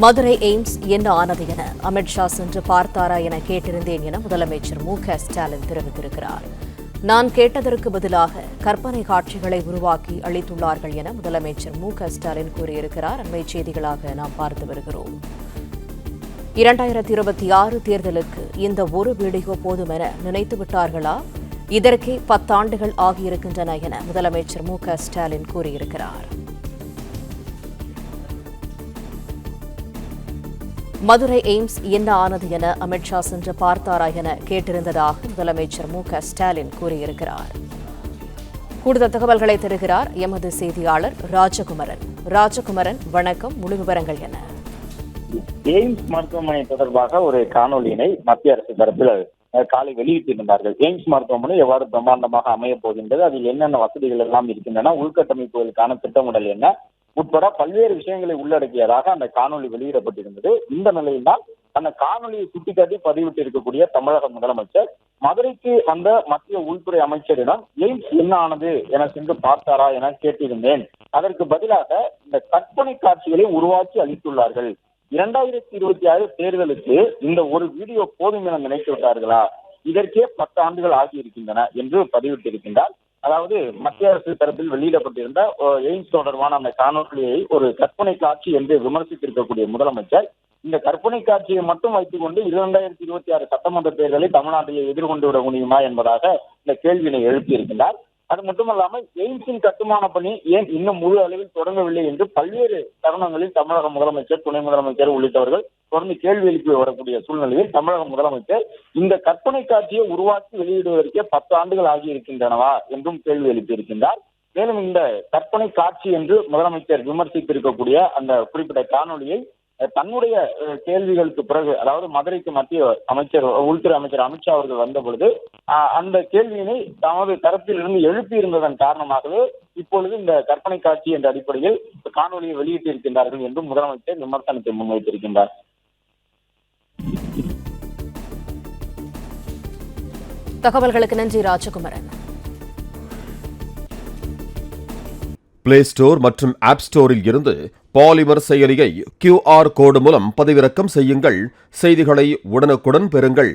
Madurai AIIMS என்ன ஆனது என அமித்ஷா சென்று பார்த்தாரா என கேட்டிருந்தேன் என முதலமைச்சர் மு.க.ஸ்டாலின் தெரிவித்திருக்கிறார். நான் கேட்டதற்கு பதிலாக கற்பனை காட்சிகளை உருவாக்கி அளித்துள்ளார்கள் என முதலமைச்சர் மு.க.ஸ்டாலின் கூறியிருக்கிறார். அண்மைச் செய்திகளாக நாம் பார்த்து வருகிறோம். 2026 தேர்தலுக்கு இந்த ஒரு வீடியோ போதும் என நினைத்து விட்டார்களா? இதற்கே 10 ஆண்டுகள் ஆகியிருக்கின்றன என முதலமைச்சர் மு.க.ஸ்டாலின் கூறியிருக்கிறார். மதுரை எய்ம்ஸ் என்ன ஆனது என அமித்ஷா சென்று பார்த்தாரா என கேட்டிருந்ததாக முதலமைச்சர் மு.க.ஸ்டாலின் கூறியிருக்கிறார். கூடுதல் தகவல்களை தருகிறார் எமது செய்தியாளர் ராஜகுமரன். வணக்கம், முழு விவரங்கள் என்ன? எய்ம்ஸ் மருத்துவமனை தொடர்பாக ஒரு காணொலியினை மத்திய அரசு தரப்பில் காலை வெளியிட்டிருந்தார்கள். எய்ம்ஸ் மருத்துவமனை எவ்வாறு பிரம்மாண்டமாக அமைய போகின்றது, அதில் என்னென்ன வசதிகள் எல்லாம் இருக்கின்றன, உள்கட்டமைப்புகளுக்கான திட்டமிடல் என்ன உட்பட பல்வேறு விஷயங்களை உள்ளடக்கியதாக அந்த காணொலி வெளியிடப்பட்டிருந்தது. இந்த நிலையில்தான் அந்த காணொலியை சுட்டிக்காட்டி பதிவிட்டு இருக்கக்கூடிய தமிழக முதலமைச்சர் மதுரைக்கு வந்த மத்திய உள்துறை அமைச்சரிடம் எய்ம்ஸ் என்ன ஆனது என சென்று பார்த்தாரா என கேட்டிருந்தேன். அதற்கு பதிலாக இந்த கற்பனை காட்சிகளை உருவாக்கி அளித்துள்ளார்கள். 2026 தேர்தலுக்கு இந்த ஒரு வீடியோ போதும் என நினைத்து விட்டார்களா? இதற்கே 10 ஆண்டுகள் ஆகியிருக்கின்றன என்று பதிவிட்டிருக்கின்றார். அதாவது மத்திய அரசு தரப்பில் வெளியிடப்பட்டிருந்த எய்ம்ஸ் தொடர்பான அந்த காணொலியை ஒரு கற்பனை காட்சி என்று விமர்சித்திருக்கக்கூடிய முதலமைச்சர் இந்த கற்பனை காட்சியை மட்டும் வைத்துக் கொண்டு 2026 சட்டமன்ற தேர்தலை தமிழ்நாட்டில் எதிர்கொண்டு விட முடியுமா என்பதாக இந்த கேள்வியினை எழுப்பியிருக்கின்றார். அது மட்டுமல்லாமல் எய்ம்ஸின் கட்டுமான பணி ஏன் இன்னும் முழு அளவில் தொடங்கவில்லை என்று பல்வேறு தருணங்களில் தமிழக முதலமைச்சர், துணை முதலமைச்சர் உள்ளிட்டவர்கள் தொடர்ந்து கேள்வி எழுப்பி வரக்கூடிய சூழ்நிலையில் தமிழக முதலமைச்சர் இந்த கற்பனை காட்சியை உருவாக்கி வெளியிடுவதற்கே 10 ஆண்டுகள் ஆகியிருக்கின்றனவா என்றும் கேள்வி எழுப்பியிருக்கின்றார். மேலும் இந்த கற்பனை காட்சி என்று முதலமைச்சர் விமர்சித்திருக்கக்கூடிய அந்த குறிப்பிட்ட காணொலியை தன்னுடைய கேள்விகளுக்கு பிறகு, அதாவது மதுரைக்கு மத்திய அமைச்சர், உள்துறை அமைச்சர் அமித்ஷா அவர்கள் வந்த பொழுது அந்த கேள்வியினை தமது தரப்பில் இருந்து எழுப்பி இருந்ததன் காரணமாகவே இப்பொழுது இந்த கற்பனை காட்சி என்ற அடிப்படையில் காணொலியை வெளியிட்டிருக்கின்றார்கள் என்றும் முதலமைச்சர் விமர்சனத்தை முன்வைத்திருக்கின்றார். தகவல்களுக்கு நன்றி ராஜகுமரன். பிளே ஸ்டோர் மற்றும் ஆப் ஸ்டோரில் இருந்து பாலிமர் செயலியை QR கோடு மூலம் பதிவிறக்கம் செய்யுங்கள். செய்திகளை உடனுக்குடன் பெறுங்கள்.